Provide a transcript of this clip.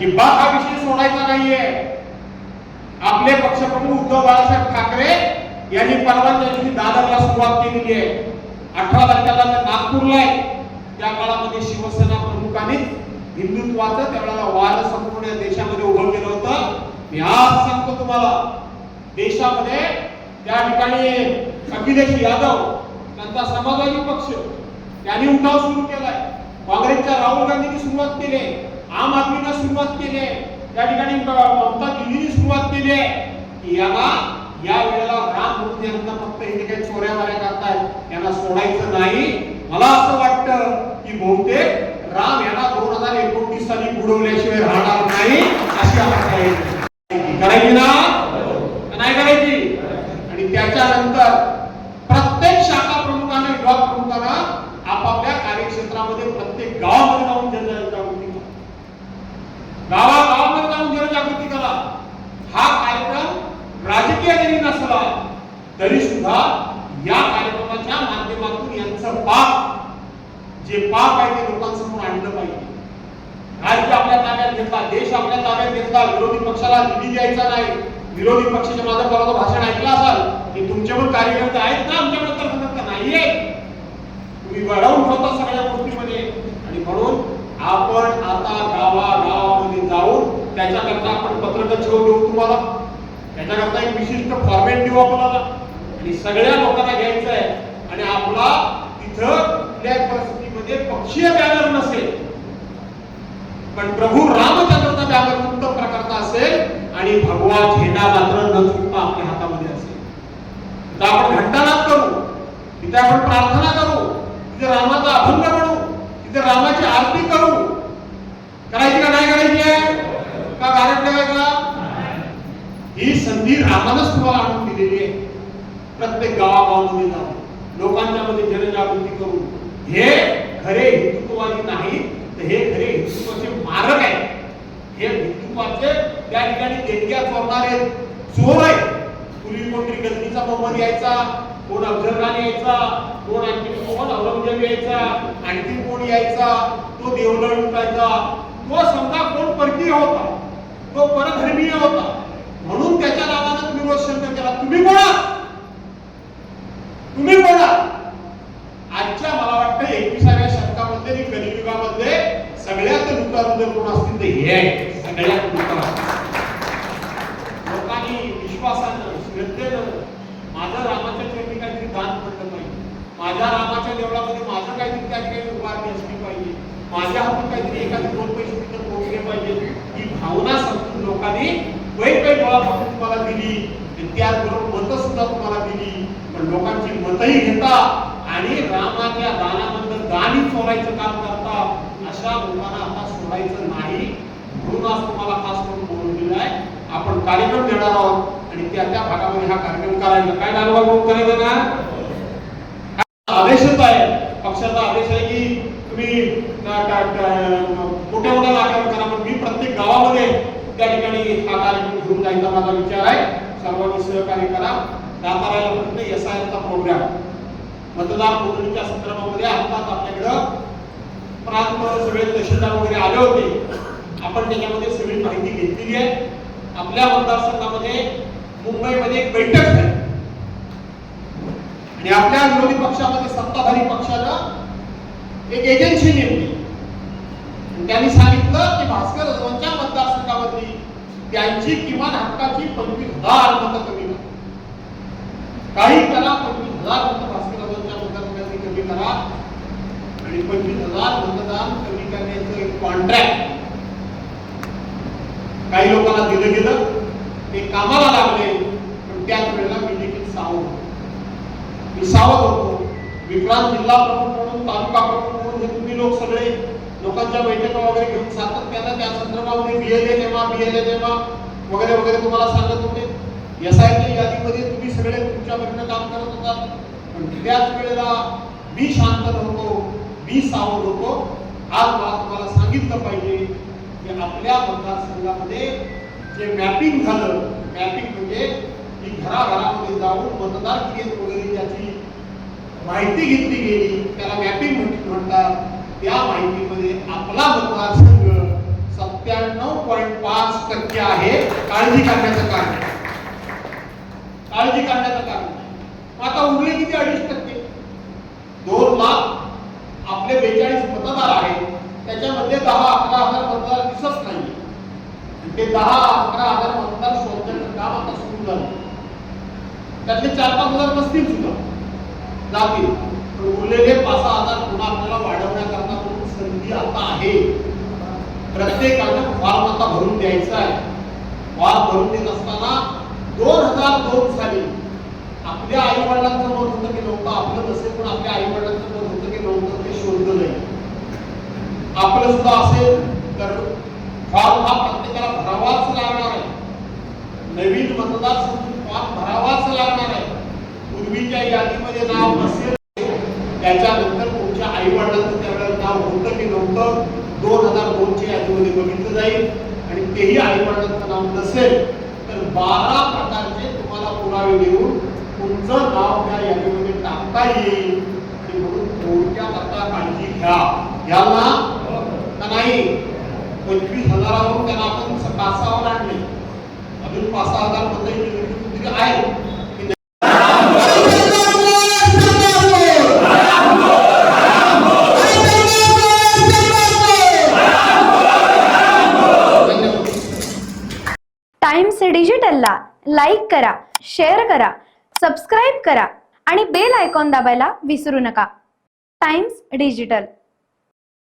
अजिबात हा विषय सोडायचा नाहीये. आपले पक्षप्रमुख उद्धव बाळासाहेब ठाकरे यांनी परवाच्या दिवशी दादरला सुरुवात केलेली आहे. 18 तारखेला नागपूरला आहे. त्या काळामध्ये शिवसेना प्रमुखांनी हिंदुत्वाचं त्यावेळेला वार संपूर्ण देशामध्ये उभं केलं होतं. मी आज सांगतो तुम्हाला, देशामध्ये त्या ठिकाणी अखिलेश यादव त्यांचा समाजवादी पक्ष त्यांनी उठाव सुरू केलाय. काँग्रेसच्या राहुल गांधींनी सुरुवात केली, आम आदमीने सुरुवात केली, त्या ठिकाणी ममता दिल्लीने सुरुवात केली आहे की याला या वेळेला राम म्हणून यांना फक्त हे काही चोऱ्या माऱ्या करतायत यांना सोडायचं नाही. मला असं वाटतं की बहुतेक राम यांना 2029 साली बुडवल्याशिवाय राहणार नाही अशी अपेक्षा करायची ना नाही करायची. आणि त्याच्यानंतर प्रत्येक शाखा प्रमुखाने विभाग प्रमुखानं आपापल्या कार्यक्षेत्रामध्ये प्रत्येक गावामध्ये जाऊन जनजागृती करा, गावागावामध्ये जाऊन जनजागृती करा. हा कार्यक्रम राजकीय जरी नसला तरी सुद्धा या कार्यक्रमाच्या माध्यमातून यांचं पाप जे पाप आहे ते लोकांसमोर आणलं पाहिजे. राज्य आपल्या ताब्यात घेतला, देश आपल्या ताब्यात घेतला, विरोधी पक्षाला निधी द्यायचा नाही. विरोधी पक्षाचे माझं परवा भाषण ऐकलं असाल की तुमच्यावर कार्यकर्ते आहेत ना, आमच्याकडे तर नाहीये. तुम्ही वळवून ठेवता सगळ्या गोष्टीमध्ये. आणि म्हणून आपण आता गावागावामध्ये जाऊन त्याच्याकरता आपण पत्रक देऊ तुम्हाला, त्याच्याकरता एक विशिष्ट फॉर्मॅट देऊ आपल्याला आणि सगळ्या लोकांना घ्यायचं आहे. आणि आपला तिथं कुठल्याही परिस्थितीमध्ये पक्षीय बॅनर नसेल पण प्रभू रामचंद्राचा बॅनर उत्तम प्रकारचा असेल आणि भगवा झेंडा मात्र न चुकता आपल्या हातामध्ये असेल. तर आपण घंटानाद करू, तिथे आपण प्रार्थना करू, तिथे रामाचा अभंग म्हणू, तिथे रामाची आरती करू. करायची का नाही करायची आहे का कारण ठेवायचा? ही संधी रामानंच तुम्हाला आणून दिलेली आहे. प्रत्येक गावागावामध्ये जाऊन लोकांच्या मध्ये जनजागृती करू. हे खरे हिंदुत्ववादी नाही तर हे खरे हिंदुत्वाचे मारक आहेत. हे हिंदुत्वाचे त्या ठिकाणी देणग्या चोरणारे चोर आहेत. पूर्वी कोणतरी गजनीचा मोहम्मद यायचा, कोण अफजल खान यायचा, कोण आणखी कोण औरंगजेब यायचा, आणखी कोण यायचा, तो देवगड लुटायचा. तो समजा कोण परकीय होता, तो परधर्मीय होता म्हणून त्याच्या नावानं तुम्ही रोज शंकर केला. तुम्ही बोला, तुम्ही बोला. आजच्या मला वाटतं 21व्या शतकामध्ये आणि कलियुगामध्ये सगळ्यात लुटारू जर कोण असतील तर हे आहे. सगळ्यात लुटारू लोकांनी विश्वासानं श्रद्धेनं माझं रामाच्या चरणी काहीतरी दान पडलं पाहिजे, माझ्या रामाच्या देवळामध्ये माझं काहीतरी त्या ठिकाणी उभारणी असली पाहिजे, माझ्या हातून काहीतरी एखादी 2 पैसे तिथं पोहोचले पाहिजे. ही भावना समजून लोकांनी काही गोळा करून तुम्हाला दिली, त्याचबरोबर मतं सुद्धा तुम्हाला दिली. पण लोकांची मतही घेता आणि रामाच्या दानामधलं दानी चोरायचं काम करता. अशा लोकांना आता सोडायचं नाही. म्हणून आज तुम्हाला खास करून बोलून दिलं आहे. आपण कार्यक्रम देणार आहोत आणि त्या त्या भागामध्ये हा कार्यक्रम करायचा. काय डालवा करून करायचं ना? आदेशच आहे, पक्षाचा आदेश आहे की तुम्ही मोठ्या मोठ्या जागेवर करा. पण मी प्रत्येक गावामध्ये त्या ठिकाणी हा कार्यक्रम घेऊन जायचा माझा विचार आहे. सर्वांनी सहकार्य करा. दाताराला फक्त SIR चा प्रोग्राम मतदार नोंदणीच्या संदर्भामध्ये आताच आपल्याकडं प्रांत सगळे तहसीलदार वगैरे आले होते. आपण त्याच्यामध्ये सगळी माहिती घेतलेली आहे. आपल्या मतदारसंघामध्ये मुंबईमध्ये एक बैठक झाली आणि आपल्या विरोधी पक्षामध्ये सत्ताधारी पक्षानं एक एजन्सी नेमली. त्यांनी सांगितलं की भास्कर जाधवांच्या मतदारसंघामध्ये त्यांची किमान हक्काची 25,000 मतं कमी करा. काही करा, 25,000 मतं भास्कर जाधवांच्या मतदारसंघाची कमी करा आणि 25,000 मतदान कमी करण्याचं एक कॉन्ट्रॅक्ट काही लोकांना दिलं गेलं. ते कामाला लागले. पण त्याच वेळेला मी देखील सावध होतो. विक्रांत जिल्हा प्रमुख म्हणून, तालुका प्रमुख म्हणून हे तुम्ही लोक सगळे लोकांच्या बैठका वगैरे घेऊन सातत्यानं त्या संदर्भामध्ये BLA नेमा वगैरे वगैरे तुम्हाला सांगत होते. SIR यादीमध्ये तुम्ही सगळे तुमच्या परीने काम करत होतात. पण त्याच वेळेला मी शांत होतो, मी सावध होतो. आज मला तुम्हाला सांगितलं पाहिजे की आपल्या मतदारसंघामध्ये जे मॅपिंग झालं, मॅपिंग म्हणजे की घराघरामध्ये जाऊन मतदार केंद्र वगैरे ज्याची माहिती घेतली गेली त्याला मॅपिंग म्हणतात. त्या माहितीमध्ये आपला मतदारसंघ 97.5% आहे. काळजी करण्याचं कारण नाही. काळजी करण्याचं कारण नाही. आता उरले किती 2.5%? 2 लाख आपले 42 मतदार आहेत. त्याच्यामध्ये 10-11 हजार मतदार दिसत नाही. ते 10-11 हजार मतदार शोधण्याचं काम आता सुरू झालं. त्यातले 4-5 हजार नसतील सुद्धा जातील. उरलेले 5-6 हजार पुन्हा आपल्याला वाढवण्याकरता म्हणून संधी आता आहे. प्रत्येकानं फॉर्म आता भरून द्यायचा आहे. फॉर्म भरून देत असताना 2002 साली आपल्या आई वडिलांचं मत होतं की नव्हतं, आपलं नसेल पण आपल्या आई वडिलांचं मत होतं की नव्हतं, ते शोधलं नाही. आपलं सुद्धा असेल तर फॉर्म हा प्रत्येकाला भरावाच लागणार आहे. नवीन मतदार समजून फॉर्म भरावाच लागणार आहे. पूर्वीच्या यादीमध्ये नाव नसेल त्याच्यानंतर तुमच्या आई वडिलांचं त्यावेळेला नाव होतं की नव्हतं 2002 च्या यादीमध्ये बघितलं जाईल. आणि तेही आई वडिलांचं नाव नसेल तर 12 प्रकारचे तुम्हाला पुरावे देऊन तुमचं नाव त्या यादीमध्ये टाकता येईल. आणि म्हणून थोडक्यात आता काळजी घ्या. याला का नाही 25,000वरून त्यांना आपण 5-6 आणले. अजून 5-6 हजार मतं आहेत. टाइम्स डिजिटलला लाईक करा, शेअर करा, सबस्क्राईब करा आणि बेल आयकॉन दाबायला विसरू नका. Times digital.